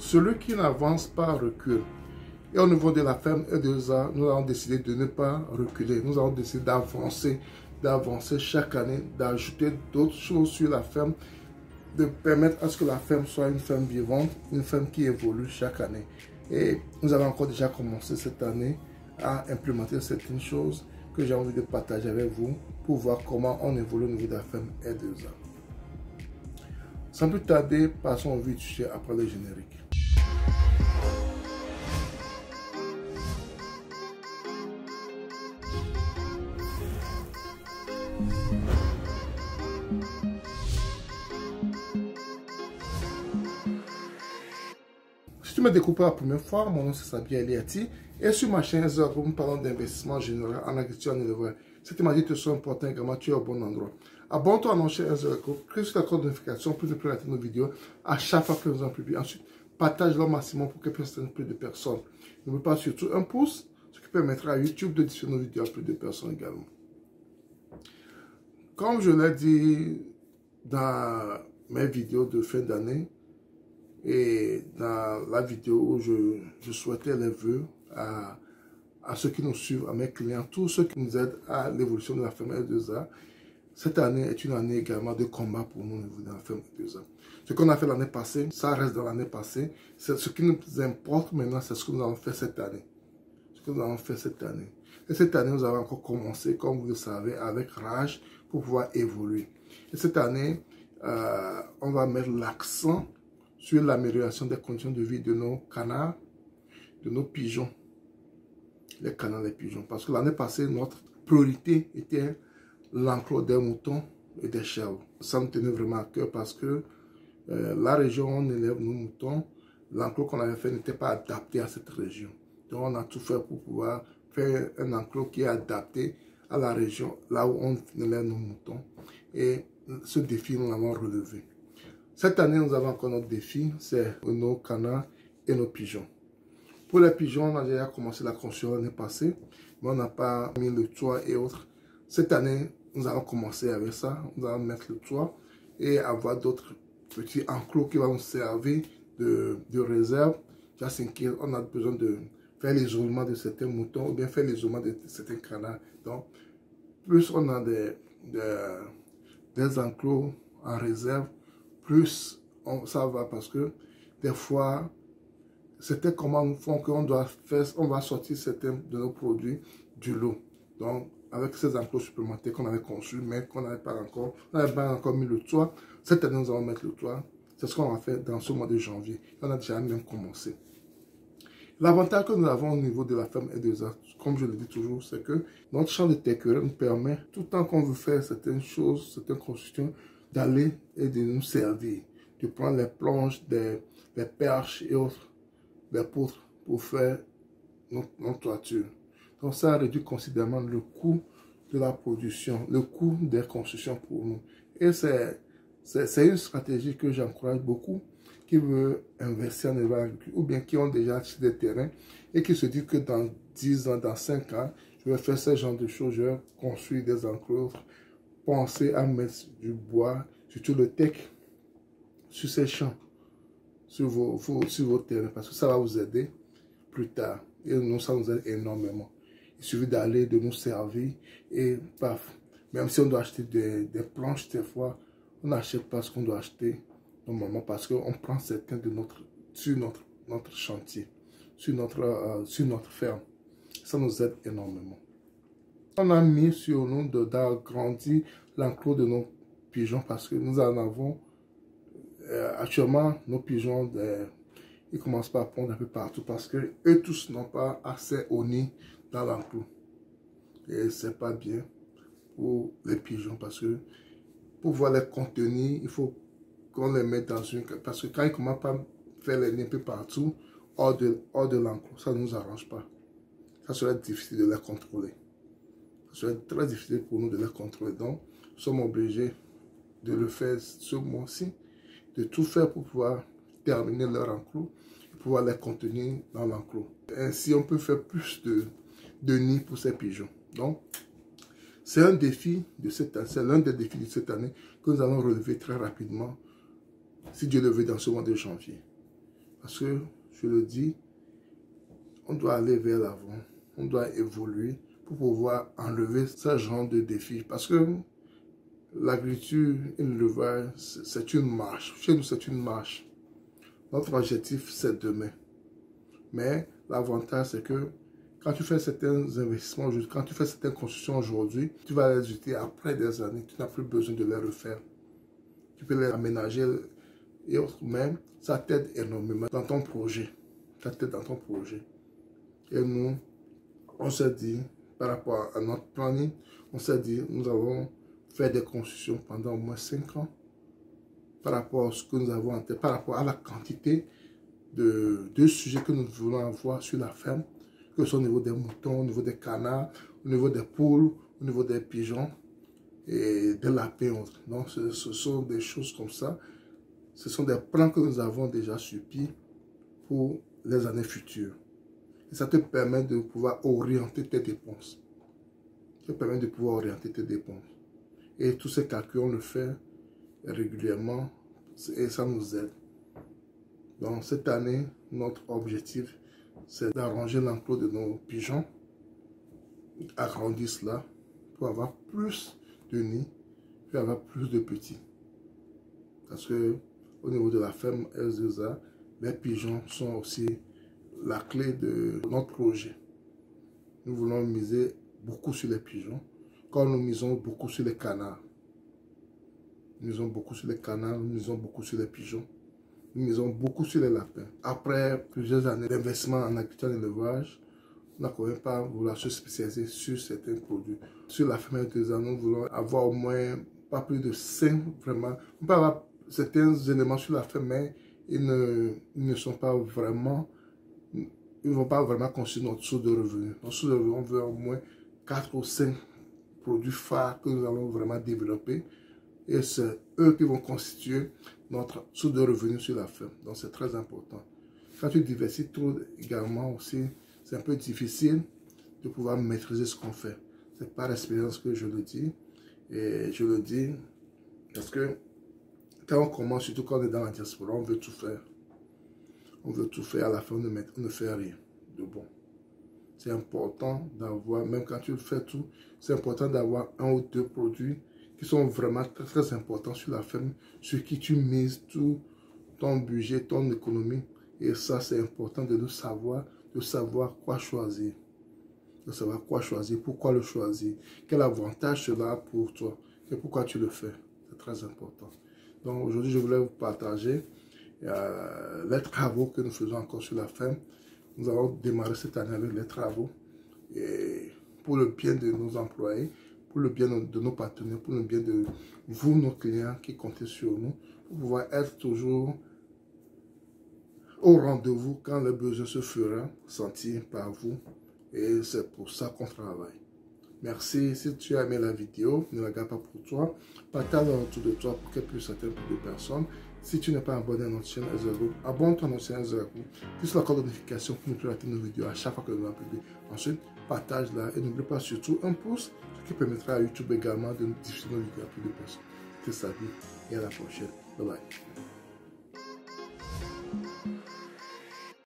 Celui qui n'avance pas recule. Et au niveau de la ferme E2A, nous avons décidé de ne pas reculer. Nous avons décidé d'avancer chaque année, d'ajouter d'autres choses sur la ferme, de permettre à ce que la ferme soit une ferme vivante, une ferme qui évolue chaque année. Et nous avons encore déjà commencé cette année à implémenter certaines choses que j'ai envie de partager avec vous pour voir comment on évolue au niveau de la ferme E2A. Sans plus tarder, passons au vif du sujet après le générique. Si tu me découvres pour la première fois, mon nom c'est Sabi Eliati et sur ma chaîne Zero, nous parlons d'investissement général en agriculture en élevage. Si tu m'as dit que ce soit important également, tu es au bon endroit. Abonne-toi à notre chaîne Zero, clique sur la cloche de notification pour ne plus rater nos vidéos à chaque fois que nous en publions. Ensuite, partage-le au maximum pour que plus de personnes. N'oublie pas surtout un pouce, ce qui permettra à YouTube de diffuser nos vidéos à plus de personnes également. Comme je l'ai dit dans mes vidéos de fin d'année, et dans la vidéo où je souhaitais les vœux à ceux qui nous suivent, à mes clients, tous ceux qui nous aident à l'évolution de la ferme E2A, cette année est une année également de combat pour nous au niveau de la ferme E2A. Ce qu'on a fait l'année passée, ça reste dans l'année passée. Ce qui nous importe maintenant, c'est ce que nous allons faire cette année. Et cette année, nous avons encore commencé, comme vous le savez, avec rage pour pouvoir évoluer. Et cette année, on va mettre l'accent sur l'amélioration des conditions de vie de nos canards, de nos pigeons. Les canards, les pigeons. Parce que l'année passée, notre priorité était l'enclos des moutons et des chèvres. Ça nous tenait vraiment à cœur parce que la région où on élève nos moutons, l'enclos qu'on avait fait n'était pas adapté à cette région. Donc on a tout fait pour pouvoir faire un enclos qui est adapté à la région, là où on élève nos moutons. Et ce défi, nous l'avons relevé. Cette année, nous avons encore notre défi, c'est nos canards et nos pigeons. Pour les pigeons, on a déjà commencé la construction l'année passée, mais on n'a pas mis le toit et autres. Cette année, nous allons commencer avec ça. Nous allons mettre le toit et avoir d'autres petits enclos qui vont nous servir de réserve. On a besoin de faire l'isolement de certains moutons ou bien faire l'isolement de certains canards. Donc, plus on a des enclos en réserve, plus ça va parce que des fois, certaines commandes font qu'on va sortir certains de nos produits du lot. Donc, avec ces enclos supplémentaires qu'on avait conçus, mais qu'on n'avait pas encore mis le toit, cette année, nous allons mettre le toit. C'est ce qu'on va faire dans ce mois de janvier. On a déjà même commencé. L'avantage que nous avons au niveau de la ferme E2A, comme je le dis toujours, c'est que notre champ de terre nous permet, tout le temps qu'on veut faire certaines choses, certaines constructions, d'aller et de nous servir, de prendre les planches, les perches et autres, les poutres pour faire notre toiture. Donc ça réduit considérablement le coût de la production, le coût des constructions pour nous. Et c'est une stratégie que j'encourage beaucoup, qui veut investir en élevage agricole ou bien qui ont déjà acheté des terrains et qui se disent que dans 10 ans, dans 5 ans, je vais faire ce genre de choses, je vais construire des enclos, penser à mettre du bois, surtout le tech, sur ces champs, sur vos terrains, parce que ça va vous aider plus tard. Et nous, ça nous aide énormément. Il suffit d'aller, de nous servir et paf. Même si on doit acheter des planches, des fois, on n'achète pas ce qu'on doit acheter normalement parce qu'on prend certains sur notre chantier, sur notre ferme. Ça nous aide énormément. On a mis sur nous d'agrandir l'enclos de nos pigeons parce que nous en avons actuellement, nos pigeons, ils commencent pas à pondre un peu partout parce que eux tous n'ont pas assez au nid dans l'enclos. Et c'est pas bien pour les pigeons parce que pour pouvoir les contenir, il faut qu'on les mette dans une... Parce que quand ils commencent pas à faire les nids un peu partout, hors de l'enclos, ça ne nous arrange pas. Ça serait difficile de les contrôler. Ça serait très difficile pour nous de les contrôler. Donc, nous sommes obligés de le faire ce mois-ci, de tout faire pour pouvoir terminer leur enclos et pouvoir les contenir dans l'enclos. Ainsi, on peut faire plus de nids pour ces pigeons. Donc, c'est un défi de cette année, c'est l'un des défis de cette année que nous allons relever très rapidement, si Dieu le veut, dans ce mois de janvier. Parce que, je le dis, on doit aller vers l'avant, on doit évoluer pour pouvoir enlever ce genre de défis. Parce que l'agriculture et l'élevage, c'est une marche. Chez nous, c'est une marche. Notre objectif, c'est demain. Mais l'avantage, c'est que quand tu fais certains investissements, quand tu fais certaines constructions aujourd'hui, tu vas les utiliser après des années. Tu n'as plus besoin de les refaire. Tu peux les aménager et autres. Mais ça t'aide énormément dans ton projet. Ça t'aide dans ton projet. Et nous, on s'est dit, par rapport à notre planning, on s'est dit, nous allons faire des constructions pendant au moins 5 ans. Par rapport à ce que nous avons en tête, par rapport à la quantité de sujets que nous voulons avoir sur la ferme, que ce soit au niveau des moutons, au niveau des canards, au niveau des poules, au niveau des pigeons et des lapins. Donc, ce sont des choses comme ça. Ce sont des plans que nous avons déjà sur pied pour les années futures. Et ça te permet de pouvoir orienter tes dépenses. Ça te permet de pouvoir orienter tes dépenses. Et tous ces calculs, on le fait régulièrement et ça nous aide. Donc cette année, notre objectif, c'est d'arranger l'enclos de nos pigeons, agrandir cela pour avoir plus de nids, pour avoir plus de petits. Parce que au niveau de la ferme S2A, les pigeons sont aussi la clé de notre projet. Nous voulons miser beaucoup sur les pigeons, comme nous misons beaucoup sur les canards. Nous misons beaucoup sur les canards, nous misons beaucoup sur les pigeons. Nous misons beaucoup sur les lapins. Après plusieurs années d'investissement en agriculture et élevage, on n'a quand même pas voulu se spécialiser sur certains produits. Sur la ferme S2A, nous voulons avoir au moins pas plus de 5 vraiment. On peut avoir certains éléments sur la ferme, mais ils ne sont pas vraiment, ils ne vont pas vraiment constituer notre source de revenus. Notre source de revenus, on veut au moins 4 ou 5 produits phares que nous allons vraiment développer. Et c'est eux qui vont constituer notre source de revenus sur la ferme. Donc c'est très important. Quand tu diversifies trop également aussi, c'est un peu difficile de pouvoir maîtriser ce qu'on fait. C'est par expérience que je le dis. Et je le dis parce que quand on commence, surtout quand on est dans la diaspora, on veut tout faire. On veut tout faire, à la fin on ne fait rien de bon. C'est important d'avoir, même quand tu le fais tout, c'est important d'avoir 1 ou 2 produits qui sont vraiment très, très importants sur la ferme, sur qui tu mises tout ton budget, ton économie. Et ça, c'est important de savoir quoi choisir. De savoir quoi choisir, pourquoi le choisir, quel avantage cela a pour toi et pourquoi tu le fais. C'est très important. Donc aujourd'hui, je voulais vous partager les travaux que nous faisons encore sur la ferme. Nous allons démarrer cette année avec les travaux et pour le bien de nos employés, pour le bien de nos partenaires, pour le bien de vous, nos clients qui comptez sur nous, pour pouvoir être toujours au rendez-vous quand le besoin se fera sentir par vous. Et c'est pour ça qu'on travaille. Merci. Si tu as aimé la vidéo, ne la garde pas pour toi. Partage-la autour de toi pour qu'elle puisse atteindre plus de personnes. Si tu n'es pas abonné à notre chaîne Ezra, abonne-toi à notre chaîne Ezra. Plus la cloche de notification pour ne plus rater nos vidéos à chaque fois que nous allons publier. Ensuite, partage-la et n'oublie pas surtout un pouce, ce qui permettra à YouTube également de nous diffuser nos vidéos à plus de personnes. Que ça vie et à la prochaine. Bye bye.